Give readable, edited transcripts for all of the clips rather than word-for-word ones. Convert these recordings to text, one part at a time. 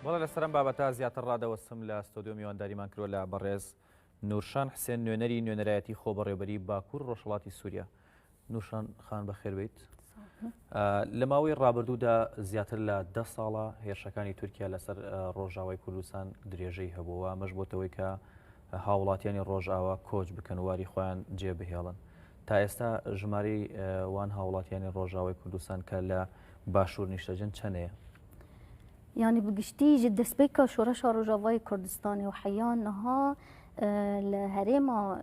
بەڵێ لەسەرم بابەتە زیاتر ڕادەوەستم لە ستۆدیۆ میوانداریمان کردووە لە بەڕێز نورشان حسێن نوێنەری نوێنەرایەتی خۆبەڕێوەبەری باکوور ڕۆژهەڵاتی سووریا. نورشان خان بەخێربێیت. لە ماوەی ڕابردوودا زیاتر لە 10 ساڵە هێرشەکانی تورکیا لەسەر ڕۆژاوای کوردستان درێژەی هەبووە ئەمەش بۆتەوەی کە هاوڵاتیانی ڕۆژئاوا کۆچ بکەن و واری خۆیان جێبهێڵن. تا ئێستا ژمارەی وان هاوڵاتیانی ڕۆژاوای کوردستان کە لە باشوور نیشتەجن چەندەیە؟ يعني بقشتي جد سبيكا شورش روجاواي كردستاني وحيان نها الهريما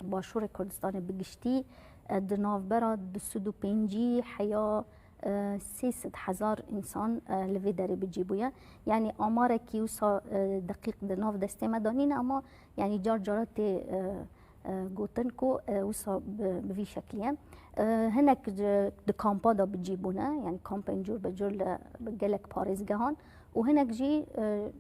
باشور كردستاني بقشتي دناف برا دسودو بينجي حيا 300,000 انسان لفي داري بجيبويا يعني امارة كيوسا دقيق دناف دستي مدانين اما يعني جار جارات گوتنکو وسا بوی شکلیه هناك د کامپا دا بجيبونا يعني کامپا جور بجور لجلك باريزگهان وهناك جي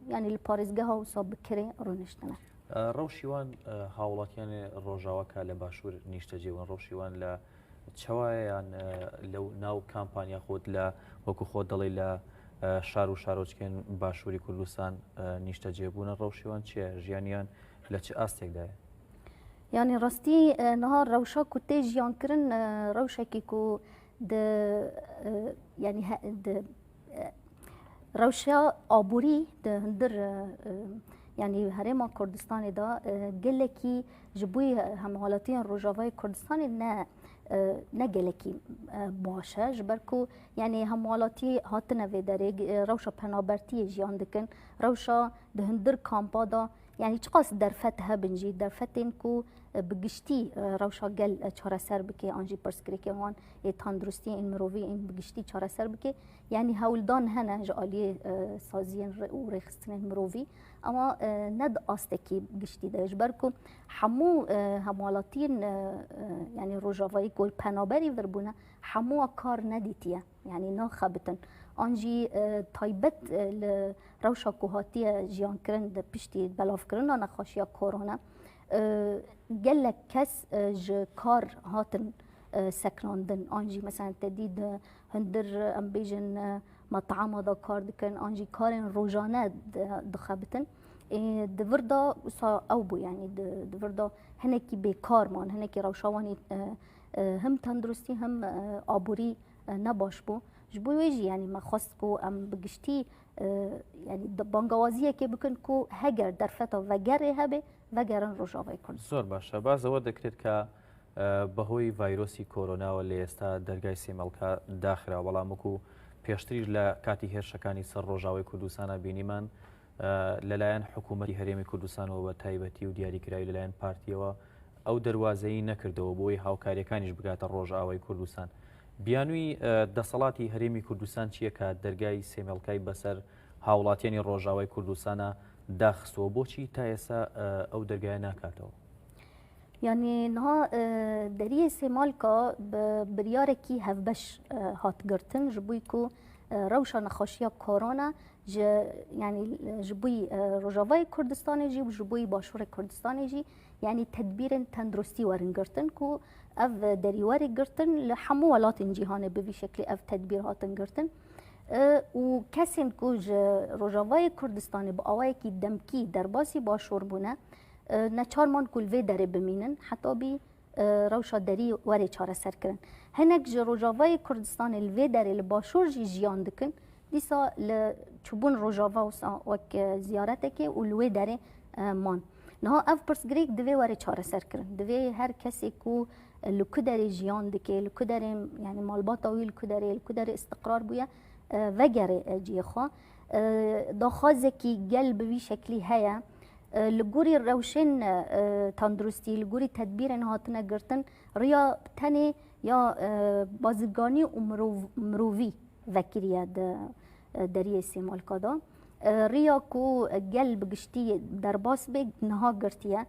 يعني الباريزگها وسا بكري رونشتنا روشيوان هاوڵاتیان ڕۆژاوەکە لە باشوور نیشتەجێون ڕۆشیوان لە چاوایان لەو ناو کامپانیا خۆت لە وەکو خۆت دەڵی لە شار و شارۆچکێن باشووری کوردستان نیشتەجێبوونە ڕەوشیوان چیە ژیانیان لە چه ئاستێکدایە؟ يعني راستي نهار روشا كنتي جيان كرن روشا كيكو د يعني د روشا آبوري د هندر يعني هرما كردستاني دا قلكي جبوي همالاتين روجاواي كردستاني نه قلكي باشا جبركو يعني همالاتي هاتنا في داري روشا پنابرتي جيان دكن روشا د هندر كامبا دا يعني چقاس درفتها بنجي درفتين كو بگشتي روشا قل چاره سر بكي انجي برسكريكي وان تندرستي ان مروفي ان بگشتي چاره سر بكي يعني هولدان هنا جالي سازين و ريخستن مروفي اما ند استكي بگشتي داش بركو حمو همالاتين يعني روجاوي كل پنابري وربونا حمو كار نديتيه يعني ناخبتن انجي تايبت لروشا كوهاتي جيان كرن د بشتي بلاف كرن نخاشيا كورونا قالك كس ج كار هاتن سكراندن انجي مثلا تديد هندر امبيجن مطعم دا كار دكن انجي كارن روجانا دخبتن دفردا وصا اوبو يعني دفردا هنكي بكار مان هنكي روشاواني هم تندرستي هم ابوري نباش بو جبوی ویجی یعنی ما خواست کو ام بگشتی یعنی بانگوازیه که بکن کو هگر در فتا وگره هبه وگرن روجاوی کن زۆر باشە بازەوە دەکرێت کە بەهۆی ڤایرۆسی کۆرۆناوە لە ئێستا دەرگای سێمەڵکە داخرا بەڵام وەکو پێشتریش لە کاتی هێرشەکانی سەر ڕۆژاوی کوردستانە بینیمان لەلایەن حکوومەتی هەرێمی کوردستانەوە بە تایبەتی و دیاریکراوی لەلایەن پارتیەوە ئەو دەواازەیی نەکردەوە بۆی هاوکاریەکانیش بگاتە ڕۆژئاوای کوردستان. بیانووی دەسەڵاتی هەرێمی کوردستان چییە کە دەرگای سێمێڵکای بەسەر هاوڵاتیانی ڕۆژاوای کوردستانە داخستەوە بۆچی تا ئێستا ئەو دەرگایە ناکاتەوە؟ يعني نها دريه سيمالكا برياركي هفبش هات قرتن جبويكو روشا نخاشيا كورونا يعني جبوي روجاواي كردستاني جي وجبوي باشور كردستاني جي يعني تدبير تندرستي ورن قرتن كو اف دريواري قرتن لحمو ولاتن جيهانه بوي شكل اف تدبير هاتن قرتن وكسن كوج روجاواي كردستاني بأوايكي دمكي درباسي باشور بونه نچار مان کل وی داره بمینن حتی بی روشا داری وری چاره سر کرن هنک روجاوای کردستان الوی داره لباشور جی جیان دکن دیسا لچوبون روجاوا وک زیارته که الوی داره مان نه اف پرس گریک دوی وری چاره سر کرن دوی هر کسی کو لکو داره جیان دکه لکو داره يعني مالباتا وی لکو داره استقرار بویا وگره جی خوا داخوازه کی قلب وی شکلی هیا لجوري روشن تندرستي لجوري تدبير هاتنا قرتن ريا تاني يا بازرگاني ومروفي ذكريا دريه سيمال كدا ريا كو قلب قشتي درباس بيج نها قرتيا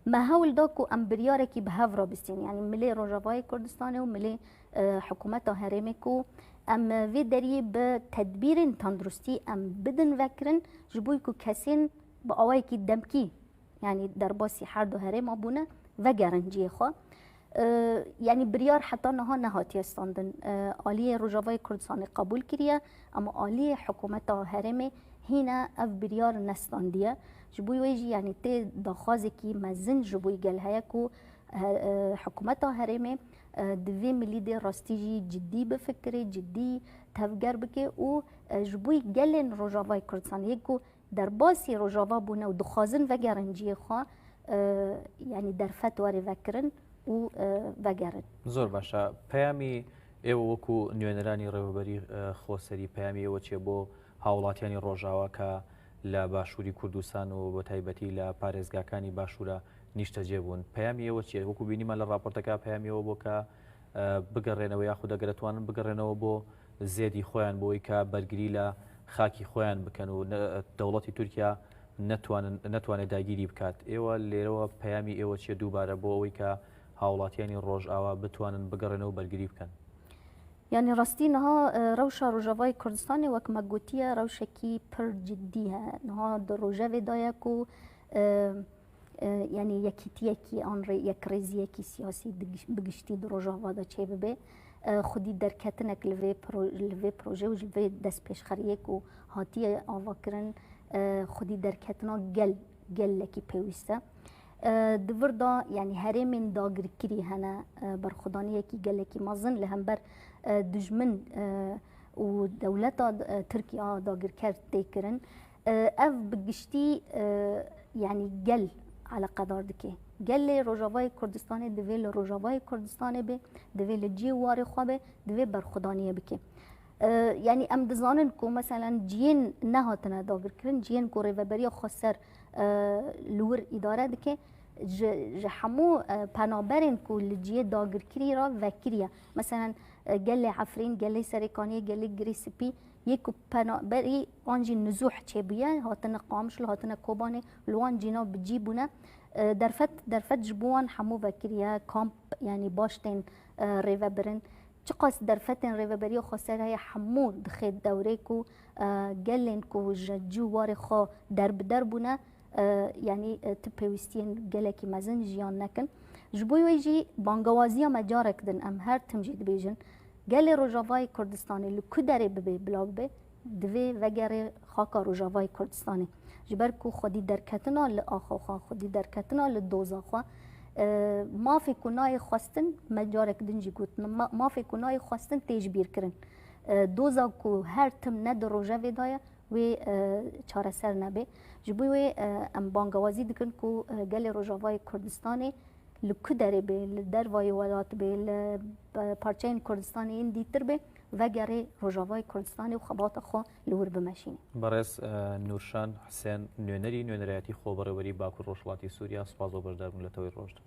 ما هول داكو امبرياركي بهفرا بسين يعني ملي روجاواي كردستاني وملي حكومتها هرمكو ام في دريه بتدبير تندرستي ام بدن ذكرن جبويكو كاسين بأوايكي دمكي يعني درباسي حردو هرم أبونا وگرن جيخوا يعني بريار حتى نها نهاتي استاندن آلية روجاواي كردستان قبول كريا اما آلية حكومتها هرمي هنا اف بریار نستاندیه جبوی ویجی یعنی تی داخوازی کی مزن جبوی گل هیا کو حکومت هرمه دوی ملی دی راستیجی جدی بفکری جدی تفگر بکه و جبوی گلن روجاوای کردستان یکو در باسی روجاوا بونه و دخوازن وگرنجی خواه یعنی در فتواری وکرن و وگرن. زۆر باشە پەیامی ئێوە وەکو نوێنەرانی ڕێوەبەری خۆسەری پەیامی ئێوە چێ بۆ هاوڵاتیانی ڕۆژاوا کە لە باشووری کوردستان و بە تایبەتی لە پارێزگاکانی باشوورە نیشتەجێ بوون پەیامی ئێوە چیە وەکو بینیمان لە راپۆرتەکە پەیامی ئێوە بۆ کە بگەڕێنەوە یاخود دەگەرەتوانن بگەڕێنەوە بۆ زێدی خۆیان بۆی کە بەرگری لە خاکی خۆیان بکەن و دەوڵەتی تورکیا نەتوانێت داگیری بکات ئێوە لێرەوە پەیامی ئێوە چیە دووبارە بۆ ئەوەی کە هاوڵاتیانی ڕۆژئاوا بتوانن بگەڕێنەوە بەرگری بکەن. یعنی راستی نها روشا روجاوای کردستان وک مگوتیه روشکی پر جدیه نها در روجاوی دایا کو یعنی یکیتیه کی آن یک ریزیه کی سیاسی بگشتی در روجاوا دا چه ببه خودی درکتنک لوی پروژه و لوی دست پیشخریه کو هاتیه آوا کرن خودی درکتنا گل لکی پیوسته دوردا یعنی هرمین داگرکری هنه برخودانیه کی گلکی مازن لهم بر دجمن و دولت ترکیه داگر کرد تکرن اف بگشتی یعنی گل على قدر دکه گل روجاوای کردستان دویل روجاوای کردستان به دویل جی وار خوابه دوی برخودانیه بکه یعنی ام دزانن کو مثلا جین نهاتنه داگر کرن جین کو ریوبری خسر لور اداره دکه همو پنابرین کو لجیه داگرکری را وکریه مثلا گل عفرین گل سرکانی گل گریسپی یکو پنابری آنجی نزوح چه بیه هاتن قامشل هاتن کوبانه لوان جینا بجیبونه درفت جبوان همو وکریه کامپ یعنی باشتین ریوبرن چقاس درفتن ریوبری خسر های همو دخید دوره کو گلین کو جو وار خو دربونه یعنی تپویستین گلکی مزن جیان نکن جبوی ویجی بانگوازی مجارک دن ام هر تمجید بیجن گل روجاوای کردستانی لکو داره ببه بلا ببه دوی وگر خاکا روجاوای کردستانی جبر کو خودی درکتنا لآخا خواه خودی درکتنا لدوزا خواه ما فی کنای خواستن مجارک دن جی گوتن ما فی کنای خواستن تیجبیر کرن دوزا کو هر تم ند روجاوی دایا و چاره سر نبه جبوی ام بانگوازی دکن کو گل روجاوای کردستانی لکو داره به دروای ولات به پارچین کردستانی این دیتر به وگره روجاوای کردستانی و خبات خو لور بمشینه بەڕێز نورشان حسێن نوێنەری نوێنەرایەتی خۆبەڕێوەری باکوور ڕۆژهەڵاتی سووریا سوپاس بۆ بەشداربوون لە تەوەی ڕۆژدا.